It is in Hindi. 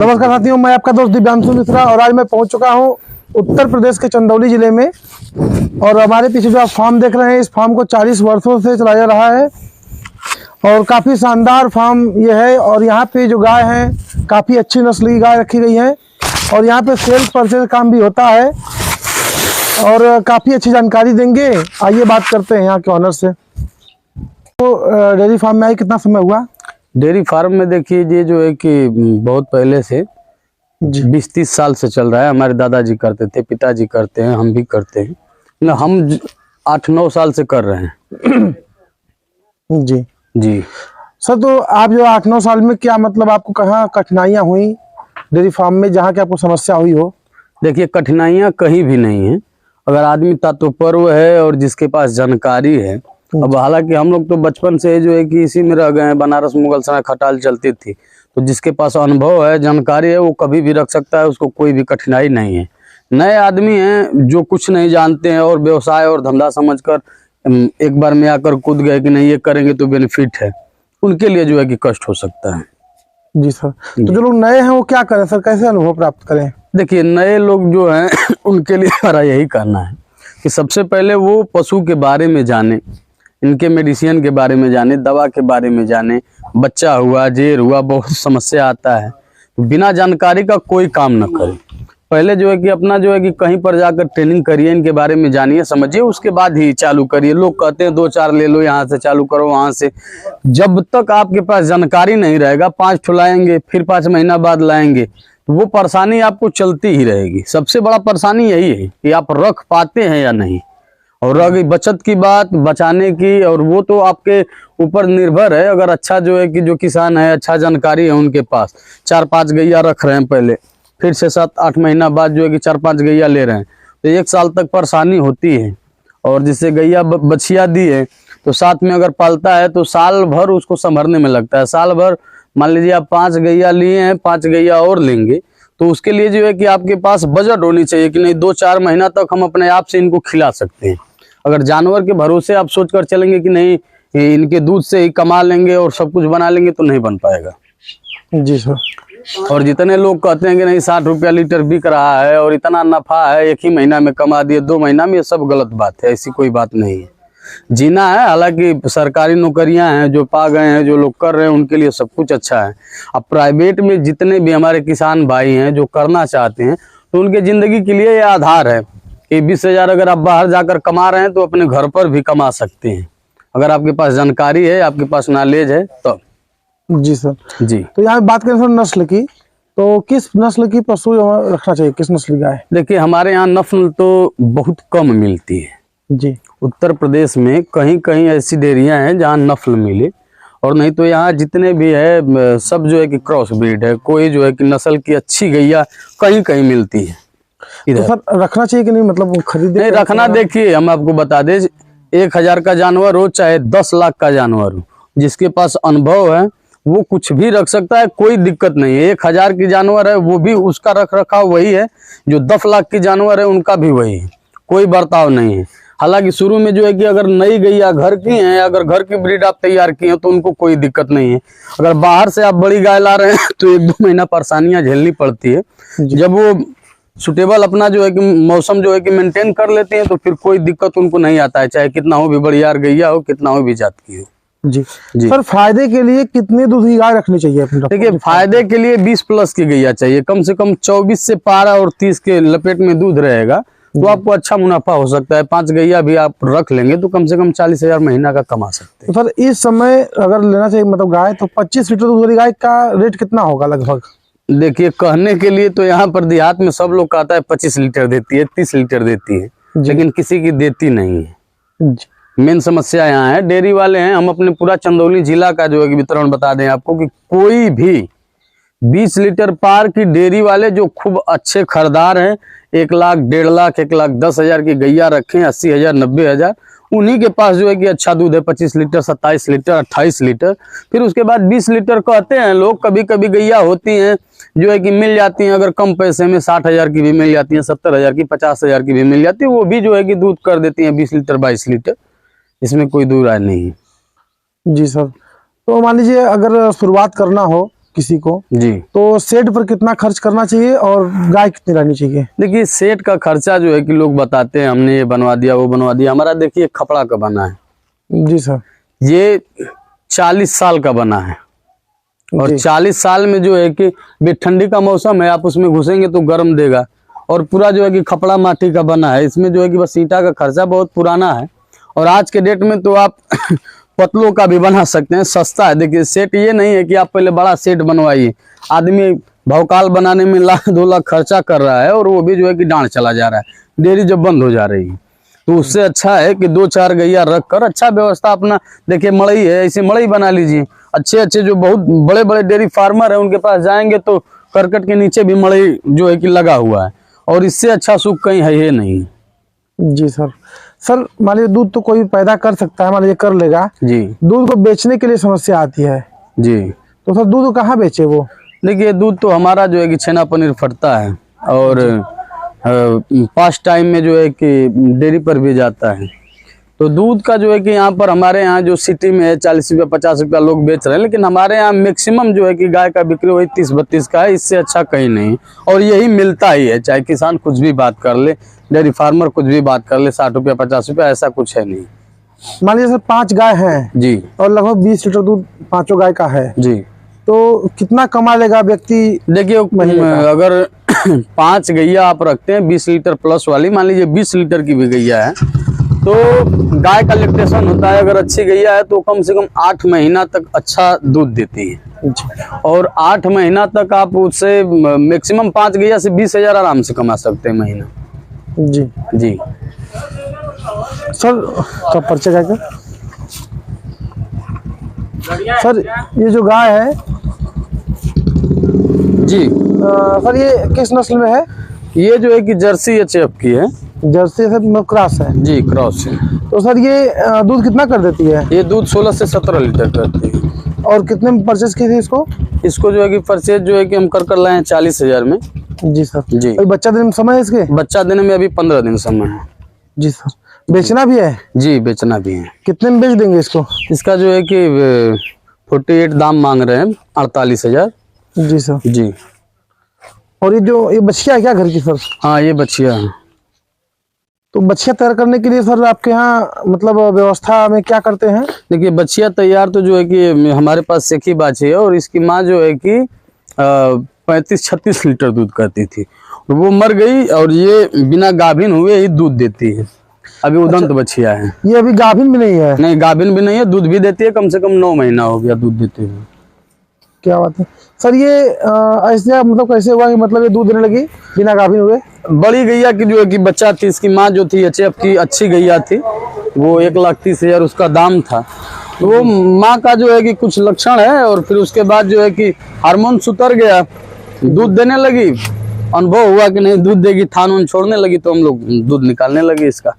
नमस्कार साथियों, मैं आपका दोस्त दिव्यांशु मिश्रा और आज मैं पहुंच चुका हूं उत्तर प्रदेश के चंदौली जिले में। और हमारे पीछे जो आप फार्म देख रहे हैं, इस फार्म को 40 वर्षों से चलाया रहा है और काफ़ी शानदार फार्म ये है। और यहाँ पे जो गाय हैं, काफ़ी अच्छी नस्ल की गाय रखी गई है और यहाँ पे सेल्स परचेज काम भी होता है और काफ़ी अच्छी जानकारी देंगे। आइए बात करते हैं यहाँ के ऑनर से। तो डेयरी फार्म में आए कितना समय हुआ? डेयरी फार्म में देखिए, ये जो है कि बहुत पहले से 20-30 साल से चल रहा है। हमारे दादाजी करते थे, पिताजी करते हैं, हम भी करते हैं ना। हम 8-9 साल से कर रहे हैं। जी जी सर, तो आप जो 8-9 साल में क्या मतलब आपको कहाँ कठिनाइयाँ हुई डेयरी फार्म में, जहाँ की आपको समस्या हुई हो? देखिए, कठिनाइयाँ कहीं भी नहीं है अगर आदमी तत्परव है और जिसके पास जानकारी है। अब हालांकि हम लोग तो बचपन से जो है कि इसी में रह गए हैं। बनारस मुगल सराय खटाल चलती थी, तो जिसके पास अनुभव है, जानकारी है, वो कभी भी रख सकता है, उसको कोई भी कठिनाई नहीं है। नए आदमी हैं जो कुछ नहीं जानते हैं और व्यवसाय और धंधा समझकर एक बार में आकर कूद गए कि नहीं ये करेंगे तो बेनिफिट है, उनके लिए जो है कि कष्ट हो सकता है। जी सर, तो जो लोग नए हैं वो क्या करें सर, कैसे अनुभव प्राप्त करें? देखिए, नए लोग जो हैं उनके लिए हमारा यही कहना है कि सबसे पहले वो पशु के बारे में जाने, इनके मेडिसिन के बारे में जाने, दवा के बारे में जाने। बच्चा हुआ, जेर हुआ, बहुत समस्या आता है। बिना जानकारी का कोई काम न करे। पहले जो है कि अपना जो है कि कहीं पर जाकर ट्रेनिंग करिए, इनके बारे में जानिए, समझिए, उसके बाद ही चालू करिए। लोग कहते हैं 2-4 ले लो, यहाँ से चालू करो, वहाँ से। जब तक आपके पास जानकारी नहीं रहेगा, 5 ठो लाएंगे, फिर 5 महीना बाद लाएंगे, तो वो परेशानी आपको चलती ही रहेगी। सबसे बड़ा परेशानी यही है कि आप रख पाते हैं या नहीं। और रह गई बचत की बात, बचाने की, और वो तो आपके ऊपर निर्भर है। अगर अच्छा जो है कि जो किसान है, अच्छा जानकारी है, उनके पास 4-5 गैया रख रहे हैं पहले, फिर 6-7-8 महीना बाद जो है कि 4-5 गैया ले रहे हैं, तो 1 साल तक परेशानी होती है। और जिससे गैया बछिया दी है तो साथ में अगर पालता है तो साल भर उसको संभरने में लगता है। साल भर मान लीजिए आप 5 गैया लिए हैं, 5 गैया और लेंगे, तो उसके लिए जो है कि आपके पास बजट होनी चाहिए कि नहीं 2-4 महीना तक हम अपने आप से इनको खिला सकते हैं। अगर जानवर के भरोसे आप सोचकर चलेंगे कि नहीं इनके दूध से ही कमा लेंगे और सब कुछ बना लेंगे, तो नहीं बन पाएगा। जी सर। और जितने लोग कहते हैं कि नहीं 60 रुपया लीटर बिक रहा है और इतना नफा है, 1 ही महीना में कमा दिए, 2 महीना में, ये सब गलत बात है। ऐसी कोई बात नहीं है। जीना है, हालांकि सरकारी नौकरियां हैं जो पा गए हैं, जो लोग कर रहे हैं, उनके लिए सब कुछ अच्छा है। अब प्राइवेट में जितने भी हमारे किसान भाई हैं जो करना चाहते हैं, तो उनके जिंदगी के लिए ये आधार है कि 20,000 अगर आप बाहर जाकर कमा रहे हैं तो अपने घर पर भी कमा सकते हैं, अगर आपके पास जानकारी है, आपके पास नॉलेज है तो। जी सर। जी, तो यहाँ बात करें सर नस्ल की, तो किस नस्ल की पशु रखना चाहिए, किस नस्ल की गाय? देखिए, हमारे यहाँ नस्ल तो बहुत कम मिलती है। जी, उत्तर प्रदेश में कहीं कहीं ऐसी डेयरियां हैं जहाँ नस्ल मिले, और नहीं तो यहाँ जितने भी है सब जो है कि क्रॉस ब्रीड है। कोई जो है कि नस्ल की अच्छी गैया कहीं कहीं मिलती है। तो सर रखना चाहिए कि नहीं, मतलब खरीदे? नहीं रखना, देखिए हम आपको बता दें, 1,000 का जानवर हो चाहे 10 लाख का जानवर हो, जिसके पास अनुभव है वो कुछ भी रख सकता है, कोई दिक्कत नहीं है। 1,000 की जानवर है वो भी उसका रख रखाव वही है, जो 10 लाख की जानवर है उनका भी वही है, कोई बर्ताव नहीं है। हालांकि शुरू में जो है कि अगर नई गैया घर की हैं, अगर घर की ब्रीड आप तैयार की हैं, तो उनको कोई दिक्कत नहीं है। अगर बाहर से आप बड़ी गाय ला रहे हैं तो 1-2 महीना परेशानियां झेलनी पड़ती है। जब वो सुटेबल अपना जो है कि मौसम जो है कि मेंटेन कर लेते हैं, तो फिर कोई दिक्कत उनको नहीं आता है, चाहे कितना हो भी बढ़िया गैया हो, कितना हो भी जात की हो। जी जी सर, फायदे के लिए कितनी दूध की गाय रखनी चाहिए अपने? देखिए, फायदे के लिए 20 प्लस की गैया चाहिए, कम से कम 24 से पारा और 30 के लपेट में दूध रहेगा, तो आपको अच्छा मुनाफा हो सकता है। 5 गैया भी आप रख लेंगे तो कम से कम 40,000 महीना का कमा सकते हैं। तो सर इस समय अगर लेना चाहिए मतलब गाय, तो 25 लीटर दूध वाली गाय का रेट कितना होगा लगभग? देखिए, कहने के लिए तो यहाँ पर देहात में सब लोग कहता है 25 लीटर देती है, 30 लीटर देती है, लेकिन किसी की देती नहीं है। मेन समस्या यहाँ है, डेयरी वाले हैं। हम अपने पूरा चंदौली जिला का जो है वितरण बता दें आपको कि कोई भी 20 लीटर पार की डेयरी वाले जो खूब अच्छे खरीदार हैं, 1 लाख, 1.5 लाख, 1,10,000 की गैया रखें, 80,000, 90,000, उन्हीं के पास जो है कि अच्छा दूध है। 25 लीटर, 27 लीटर, 28 लीटर, फिर उसके बाद 20 लीटर कहते हैं लोग। कभी कभी गैया होती हैं जो है कि मिल जाती हैं, अगर कम पैसे में 60,000 की भी मिल जाती हैं, 70,000 की, 50,000 की भी मिल जाती है, वो भी जो है कि दूध कर देती हैं 20 लीटर, 22 लीटर। इसमें कोई दूर राय नहीं है। जी सर, तो मान लीजिए अगर शुरुआत करना हो किसी को, जी। तो सेट पर कितना खर्च करना चाहिए और गाय कितनी रहनी चाहिए? देखिए सेट का खर्चा जो है कि लोग बताते हैं हमने ये बनवा दिया वो बनवा दिया, हमारा देखिए खपड़ा का बना है। जी सर। ये 40 साल का बना है और जी। 40 साल में जो है कि भी ठंडी का मौसम है, आप उसमें घुसेंगे तो गर्म देगा। और पूरा जो है कि खपड़ा माटी का बना है, इसमें जो है कि बस ईंटा का खर्चा बहुत पुराना है। और आज के डेट में तो आप पतलों का भी बना सकते हैं, सस्ता है। देखिए सेट ये नहीं है कि आप पहले बड़ा सेट बनवाइए, आदमी भौकाल बनाने में 1 लाख 2 लाख खर्चा कर रहा है और वो भी जो है कि डांड चला जा रहा है, डेयरी जब बंद हो जा रही है। तो उससे अच्छा है कि 2-4 गैया रख कर अच्छा व्यवस्था अपना, देखिए मड़ई है, ऐसे मड़ई बना लीजिए। अच्छे जो बहुत बड़े बड़े डेयरी फार्मर है उनके पास जाएंगे तो करकट के नीचे भी मड़ई जो है कि लगा हुआ है, और इससे अच्छा सुख कहीं है ही नहीं। जी सर। सर मान लीजिए दूध तो कोई पैदा कर सकता है, मान लीजिए कर लेगा जी। दूध को बेचने के लिए समस्या आती है, जी। तो सर दूध कहाँ बेचे वो? देखिए दूध तो हमारा जो है कि छेना पनीर फटता है और पास टाइम में जो है कि डेयरी पर भी जाता है। तो दूध का जो है कि यहाँ पर हमारे यहाँ जो सिटी में है 40 रुपया 50 रुपया लोग बेच रहे हैं, लेकिन हमारे यहाँ मैक्सिमम जो है कि गाय का बिक्री वही 30-32 का है, इससे अच्छा कहीं नहीं। और यही मिलता ही है, चाहे किसान कुछ भी बात कर ले, डेयरी फार्मर कुछ भी बात कर ले, 60 रुपया 50 रुपया ऐसा कुछ है नहीं। मान लीजिए सर 5 गाय हैं जी। और लगभग 20 लीटर दूध 5 गाय का है, जी। तो कितना कमा लेगा व्यक्ति? देखिए अगर 5 गैया आप रखते हैं 20 लीटर प्लस वाली, मान लीजिए 20 लीटर की भी गैया है, तो गाय का लैक्टेशन होता है, अगर अच्छी गैया है तो कम से कम 8 महीना तक अच्छा दूध देती है। और 8 महीना तक आप उससे मैक्सिमम 5 गैया से 20,000 आराम से कमा सकते हैं महीना। जी। जी। सर का परिचय क्या? सर ये जो गाय है जी सर ये किस नस्ल में है? ये जो है कि जर्सी HF की है। जर्सी से क्रॉस है? जी क्रॉस है। तो सर ये दूध कितना कर देती है? ये दूध 16 से 17 लीटर करती है। और कितने में परचेज की थी इसको? इसको जो है कि परचेज जो है कि हम कर लाए हैं 40,000 में। जी सर। जी। अभी बच्चा देने में समय है इसके? बच्चा देने में अभी 15 दिन समय है। जी सर। बेचना भी है? जी बेचना भी है। कितने में बेच देंगे इसको? इसका जो है कि 48 दाम मांग रहे हैं, 48,000। जी सर। जी। और ये बछिया है क्या घर की सर? हाँ ये बछिया है। तो बछिया तैयार करने के लिए सर आपके यहाँ मतलब व्यवस्था में क्या करते हैं? देखिए बछिया तैयार तो जो है कि हमारे पास सेखी बाछी है और इसकी माँ जो है कि 35-36 लीटर दूध करती थी, वो मर गई और ये बिना गाभिन हुए ही दूध देती है। अभी उदंत बछिया है। ये अभी गाभिन भी नहीं है? नहीं गाभिन भी नहीं है, दूध भी देती है, कम से कम 9 महीना हो गया दूध देते हुए। क्या बात है सर। ये ऐसे मतलब कैसे हुआ कि मतलब ये दूध देने लगी बिना गाभिन हुए? बड़ी गैया की जो है कि बच्चा थी, इसकी माँ जो थी HF की अच्छी गैया थी, वो 1,30,000 उसका दाम था। तो वो माँ का जो है कि कुछ लक्षण है और फिर उसके बाद जो है कि हार्मोन उतर गया, दूध देने लगी, अनुभव हुआ कि नहीं दूध देगी, थान उन छोड़ने लगी, तो हम लोग दूध निकालने लगे इसका।